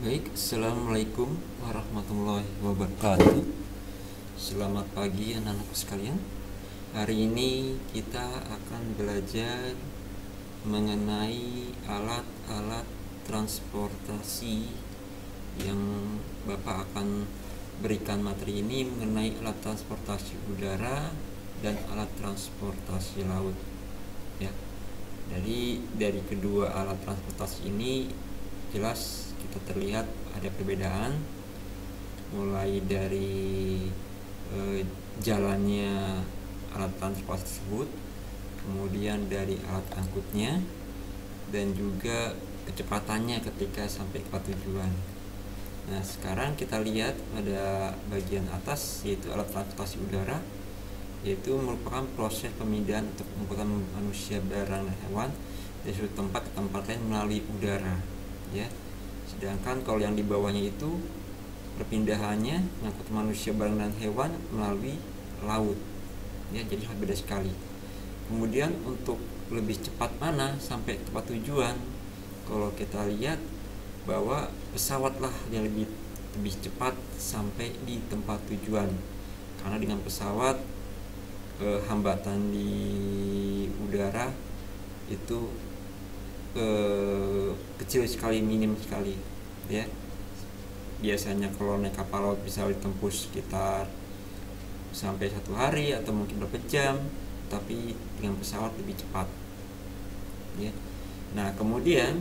Baik, Assalamualaikum warahmatullahi wabarakatuh. Selamat pagi anak-anakku sekalian. Hari ini kita akan belajar mengenai alat-alat transportasi yang Bapak akan berikan materi ini mengenai alat transportasi udara dan alat transportasi laut. Ya. Jadi dari kedua alat transportasi ini jelas kita terlihat ada perbedaan, mulai dari jalannya alat transportasi tersebut, kemudian dari alat angkutnya, dan juga kecepatannya ketika sampai ke tujuan. Nah, sekarang kita lihat pada bagian atas, yaitu alat transportasi udara, yaitu merupakan proses pemindahan untuk mengumpulkan manusia, barang, dan hewan dari suatu tempat ke tempat lain melalui udara, ya. Sedangkan kalau yang di bawahnya itu perpindahannya mengangkut manusia, barang, dan hewan melalui laut, ya. Jadi beda sekali. Kemudian untuk lebih cepat mana sampai ke tempat tujuan, kalau kita lihat bahwa pesawatlah yang lebih cepat sampai di tempat tujuan, karena dengan pesawat hambatan di udara itu kecil sekali, minim sekali, ya. Biasanya kalau naik kapal laut bisa ditempuh sekitar sampai 1 hari atau mungkin beberapa jam, tapi dengan pesawat lebih cepat, ya. Nah, kemudian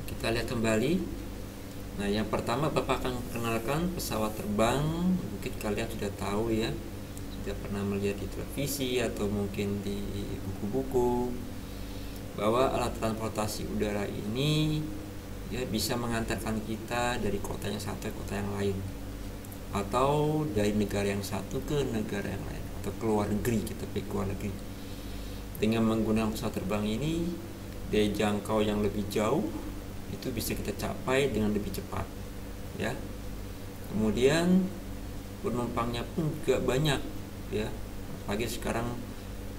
kita lihat kembali. Nah, yang pertama Bapak akan kenalkan pesawat terbang. Mungkin kalian sudah tahu, ya, sudah pernah melihat di televisi atau mungkin di buku-buku bahwa alat transportasi udara ini, ya, bisa mengantarkan kita dari kota yang satu ke kota yang lain, atau dari negara yang satu ke negara yang lain, atau ke luar negeri, kita pergi ke luar negeri. Dengan menggunakan pesawat terbang ini, daya jangkau yang lebih jauh itu bisa kita capai dengan lebih cepat, ya. Kemudian penumpangnya pun juga banyak, ya. Apalagi sekarang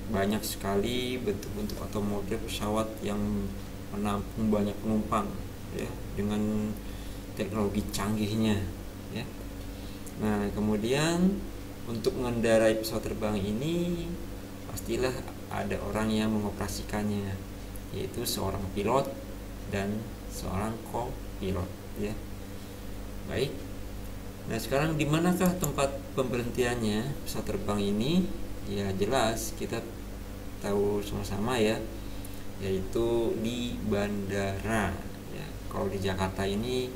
banyak sekali bentuk-bentuk atau model pesawat yang menampung banyak penumpang, ya, dengan teknologi canggihnya, ya. Nah, kemudian untuk mengendarai pesawat terbang ini pastilah ada orang yang mengoperasikannya, yaitu seorang pilot dan seorang co-pilot, ya. Baik. Nah, sekarang di manakah tempat pemberhentiannya pesawat terbang ini? Ya, jelas kita tahu sama-sama, ya, yaitu di bandara, ya. Kalau di Jakarta ini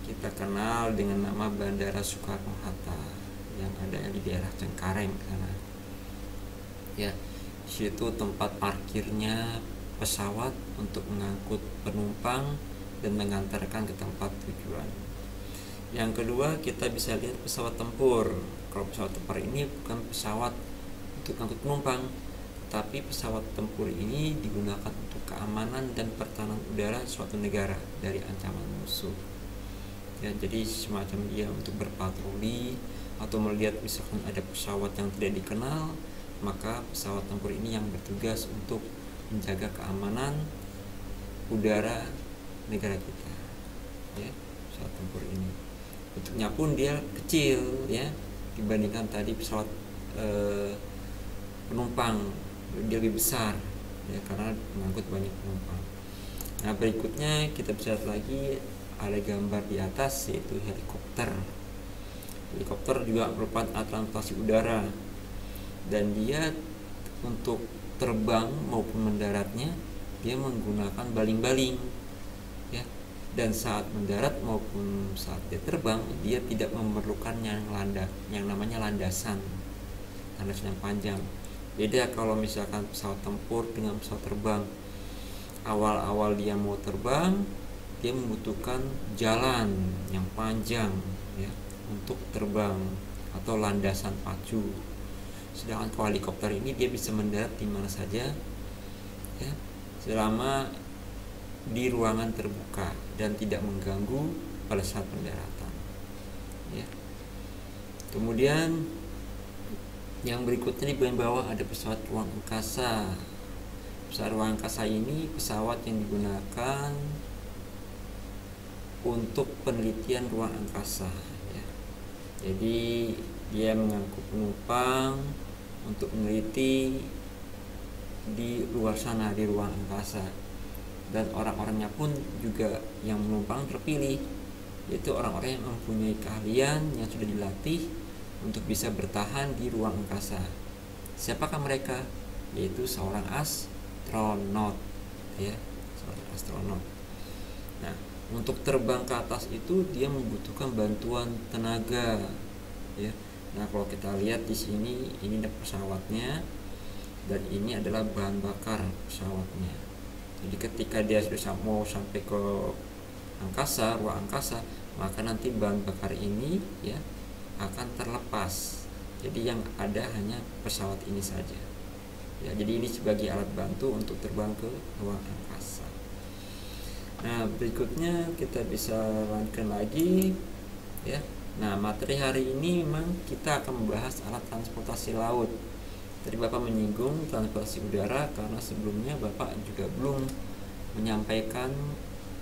kita kenal dengan nama Bandara Soekarno-Hatta yang ada di daerah Cengkareng sana, ya. Situ tempat parkirnya pesawat untuk mengangkut penumpang dan mengantarkan ke tempat tujuan. Yang kedua, kita bisa lihat pesawat tempur. Kalau pesawat tempur ini bukan pesawat untuk angkut penumpang, tapi pesawat tempur ini digunakan untuk keamanan dan pertahanan udara suatu negara dari ancaman musuh, ya. Jadi semacam dia untuk berpatroli atau melihat misalkan ada pesawat yang tidak dikenal, maka pesawat tempur ini yang bertugas untuk menjaga keamanan udara negara kita, ya. Pesawat tempur ini bentuknya pun dia kecil, ya, dibandingkan tadi pesawat penumpang, dia lebih besar, ya, karena mengangkut banyak penumpang. Nah, berikutnya kita bisa lihat lagi ada gambar di atas, yaitu helikopter. Helikopter juga merupakan alat transportasi udara, dan dia untuk terbang maupun mendaratnya dia menggunakan baling-baling, ya. Dan saat mendarat maupun saat dia terbang, dia tidak memerlukan yang namanya landasan yang panjang. Beda kalau misalkan pesawat tempur dengan pesawat terbang. Awal-awal dia mau terbang, dia membutuhkan jalan yang panjang, ya, untuk terbang atau landasan pacu. Sedangkan kalau helikopter ini dia bisa mendarat di mana saja, ya, selama di ruangan terbuka dan tidak mengganggu pada saat pendaratan, ya. Kemudian yang berikutnya di bagian bawah ada pesawat ruang angkasa. Pesawat ruang angkasa ini pesawat yang digunakan untuk penelitian ruang angkasa ya. Jadi dia mengangkut penumpang untuk meneliti di luar sana, di ruang angkasa, dan orang-orangnya pun juga yang menumpang terpilih, yaitu orang-orang yang mempunyai keahlian yang sudah dilatih untuk bisa bertahan di ruang angkasa. Siapakah mereka? Yaitu seorang astronot ya, seorang astronot. Nah, untuk terbang ke atas itu dia membutuhkan bantuan tenaga ya. Nah, kalau kita lihat di sini, ini ada pesawatnya dan ini adalah bahan bakar pesawatnya. Jadi ketika dia sudah mau sampai ke angkasa, ruang angkasa, maka nanti bahan bakar ini ya akan terlepas. Jadi yang ada hanya pesawat ini saja. Ya, jadi ini sebagai alat bantu untuk terbang ke ruang angkasa. Nah, berikutnya kita bisa lanjutkan lagi ya. Nah, materi hari ini memang kita akan membahas alat transportasi laut. Tadi Bapak menyinggung transportasi udara karena sebelumnya Bapak juga belum menyampaikan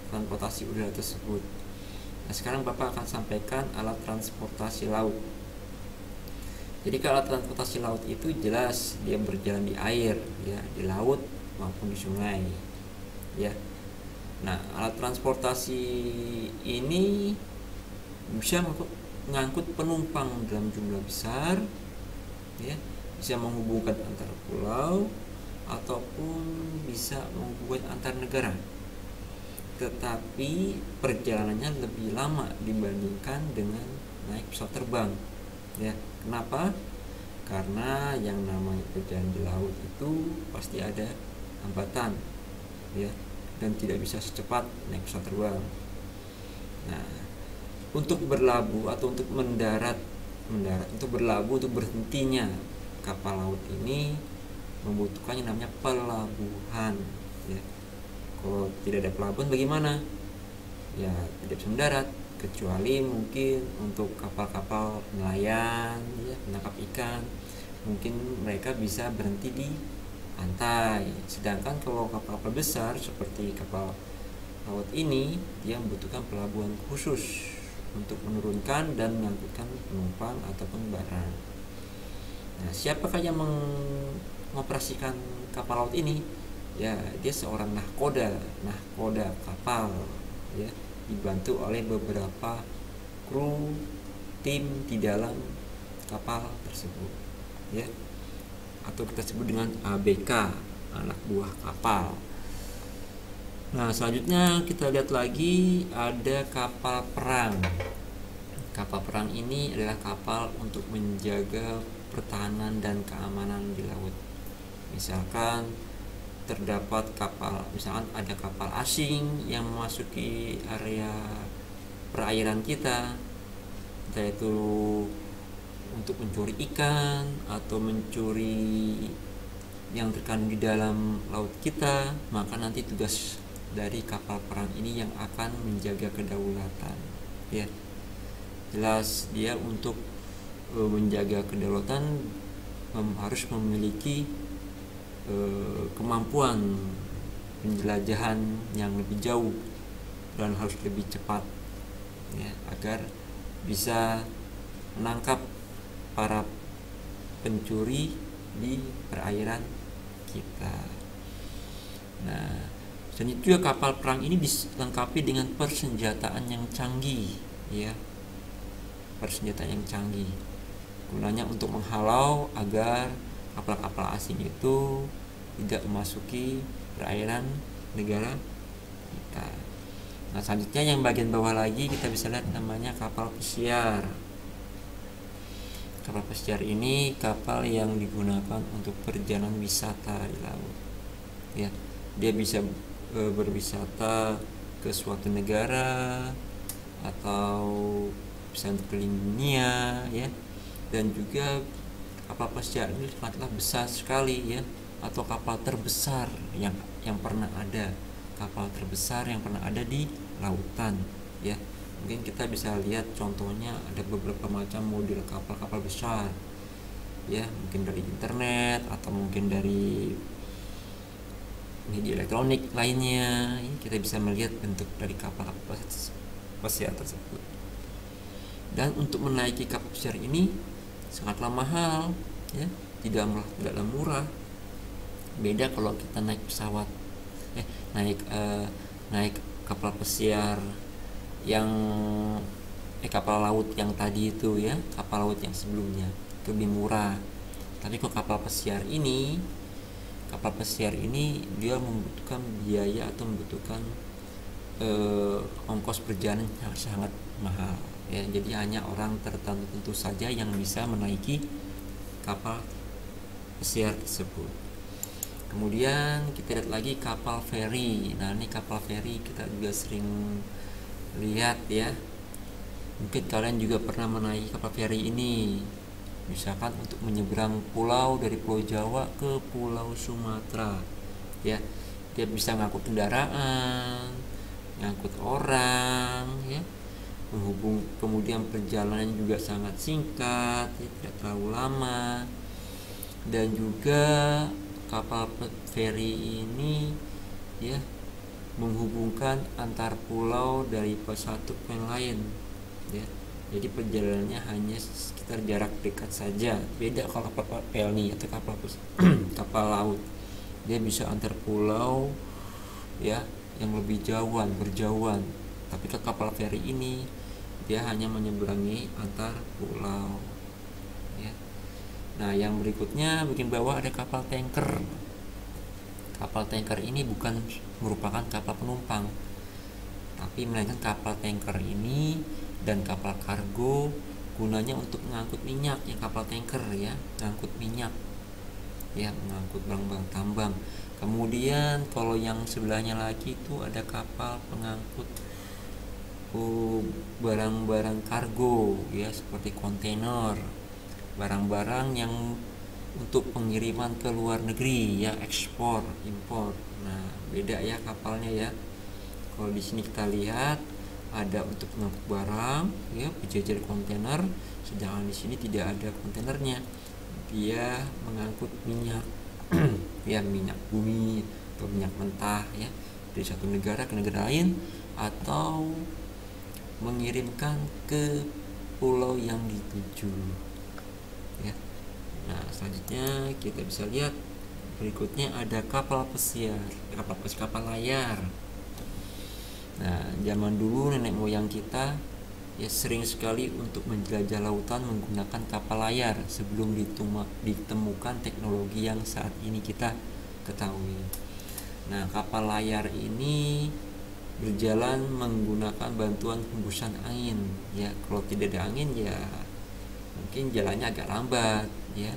transportasi udara tersebut. Nah, sekarang Bapak akan sampaikan alat transportasi laut. Jadi kalau alat transportasi laut itu jelas dia berjalan di air ya, di laut maupun di sungai ya. Nah, alat transportasi ini bisa mengangkut penumpang dalam jumlah besar ya, bisa menghubungkan antar pulau ataupun bisa menghubungkan antar negara. Tetapi perjalanannya lebih lama dibandingkan dengan naik pesawat terbang ya. Kenapa? Karena yang namanya perjalanan di laut itu pasti ada hambatan ya, dan tidak bisa secepat naik pesawat terbang. Nah, untuk berlabuh atau untuk mendarat, untuk berlabuh, untuk berhentinya kapal laut ini membutuhkan yang namanya pelabuhan ya. Kalau tidak ada pelabuhan bagaimana? Ya tidak bisa mendarat, kecuali mungkin untuk kapal-kapal nelayan ya, penangkap ikan, mungkin mereka bisa berhenti di pantai. Sedangkan kalau kapal-kapal besar seperti kapal laut ini, dia membutuhkan pelabuhan khusus untuk menurunkan dan mengangkutkan penumpang ataupun barang. Nah, siapakah yang mengoperasikan kapal laut ini? Ya, dia seorang nahkoda kapal ya, dibantu oleh beberapa kru tim di dalam kapal tersebut ya, atau kita sebut dengan ABK, anak buah kapal. Nah, selanjutnya kita lihat lagi ada kapal perang. Kapal perang ini adalah kapal untuk menjaga pertahanan dan keamanan di laut. Misalkan terdapat kapal, misalkan ada kapal asing yang memasuki area perairan kita, entah itu untuk mencuri ikan atau mencuri yang terkandung di dalam laut kita, maka nanti tugas dari kapal perang ini yang akan menjaga kedaulatan ya. Jelas dia untuk menjaga kedaulatan harus memiliki kemampuan penjelajahan yang lebih jauh dan harus lebih cepat ya, agar bisa menangkap para pencuri di perairan kita. Nah, dan itu juga kapal perang ini dilengkapi dengan persenjataan yang canggih ya, persenjataan yang canggih gunanya untuk menghalau agar kapal-kapal asing itu tidak memasuki perairan negara kita. Nah, selanjutnya yang bagian bawah lagi kita bisa lihat namanya kapal pesiar. Kapal pesiar ini kapal yang digunakan untuk perjalanan wisata di laut ya. Dia bisa berwisata ke suatu negara atau bisa untuk keliling dunia ya. Dan juga kapal pesiar ini sangatlah besar sekali ya, atau kapal terbesar yang pernah ada, kapal terbesar yang pernah ada di lautan ya. Mungkin kita bisa lihat contohnya ada beberapa macam model kapal-kapal besar ya, mungkin dari internet atau mungkin dari media elektronik lainnya ya, kita bisa melihat bentuk dari kapal-kapal pesiar tersebut. Dan untuk menaiki kapal pesiar ini sangatlah mahal, ya, tidaklah murah. Beda kalau kita naik pesawat, naik kapal pesiar yang kapal laut yang tadi itu, ya, kapal laut yang sebelumnya itu lebih murah. Tapi kalau kapal pesiar ini dia membutuhkan biaya atau membutuhkan ongkos perjalanan yang sangat mahal, ya. Jadi hanya orang tertentu saja yang bisa menaiki kapal pesiar tersebut. Kemudian kita lihat lagi kapal feri. Nah, ini kapal feri kita juga sering lihat, ya. Mungkin kalian juga pernah menaiki kapal feri ini, misalkan untuk menyeberang pulau dari Pulau Jawa ke Pulau Sumatera, ya. Dia bisa ngangkut kendaraan, ngangkut orang, ya, kemudian perjalanan juga sangat singkat, ya, tidak terlalu lama. Dan juga kapal feri ini, ya, menghubungkan antar pulau dari satu ke yang lain, ya. Jadi perjalanannya hanya sekitar jarak dekat saja. Beda kalau kapal pelni atau kapal laut, dia bisa antar pulau, ya, yang lebih berjauhan. Tapi ke kapal feri ini dia hanya menyeberangi antar pulau, ya. Nah, yang berikutnya bagian bawah ada kapal tanker. Kapal tanker ini bukan merupakan kapal penumpang, tapi melainkan kapal tanker ini dan kapal kargo gunanya untuk mengangkut minyak, ya. Kapal tanker, ya, mengangkut minyak, ya, mengangkut barang-barang tambang. Kemudian kalau yang sebelahnya lagi itu ada kapal pengangkut barang-barang kargo, ya, seperti kontainer, barang-barang yang untuk pengiriman ke luar negeri, ya, ekspor impor. Nah, beda, ya, kapalnya, ya. Kalau di sini kita lihat ada untuk mengangkut barang, ya, berjejer kontainer, sedangkan di sini tidak ada kontainernya. Dia mengangkut minyak, ya, minyak bumi atau minyak mentah, ya, dari satu negara ke negara lain, atau mengirimkan ke pulau yang dituju, ya. Nah, selanjutnya kita bisa lihat berikutnya ada kapal pesiar, kapal layar. Nah, zaman dulu nenek moyang kita, ya, sering sekali untuk menjelajah lautan menggunakan kapal layar sebelum ditemukan teknologi yang saat ini kita ketahui. Nah, kapal layar ini berjalan menggunakan bantuan hembusan angin, ya. Kalau tidak ada angin, ya, mungkin jalannya agak lambat, ya.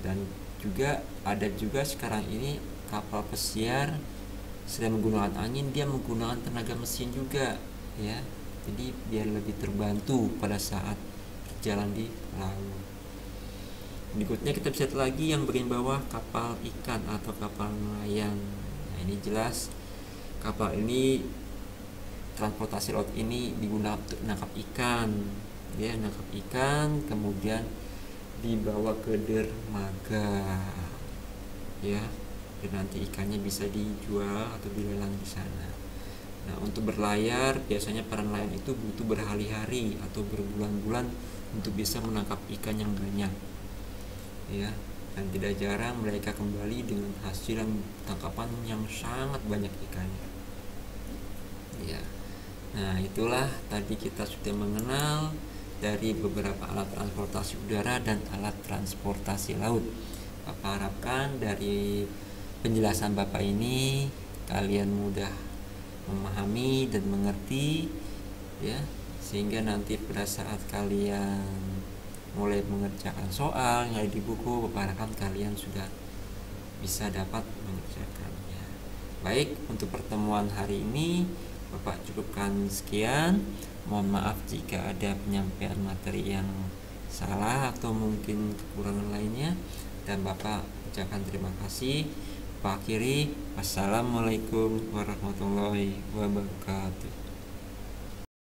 Dan juga ada sekarang ini kapal pesiar selain menggunakan angin, dia menggunakan tenaga mesin juga, ya. Jadi biar lebih terbantu pada saat berjalan di laut. Berikutnya kita bisa lihat lagi yang bagian bawah, kapal ikan atau kapal nelayan. Nah, ini jelas kapal ini, transportasi laut ini digunakan untuk menangkap ikan, ya, menangkap ikan kemudian dibawa ke dermaga, ya, dan nanti ikannya bisa dijual atau dilelang di sana. Nah, untuk berlayar biasanya para nelayan itu butuh berhari-hari atau berbulan-bulan untuk bisa menangkap ikan yang banyak, ya, dan tidak jarang mereka kembali dengan hasil tangkapan yang sangat banyak ikannya, ya. Nah, itulah tadi kita sudah mengenal dari beberapa alat transportasi udara dan alat transportasi laut. Bapak harapkan dari penjelasan Bapak ini kalian mudah memahami dan mengerti, ya, sehingga nanti pada saat kalian mulai mengerjakan soal yang ada di buku, Bapak harapkan kalian sudah bisa dapat mengerjakannya. Baik, untuk pertemuan hari ini Bapak cukupkan sekian. Mohon maaf jika ada penyampaian materi yang salah atau mungkin kekurangan lainnya, dan Bapak ucapkan terima kasih. Pak akhiri, wassalamualaikum warahmatullahi wabarakatuh.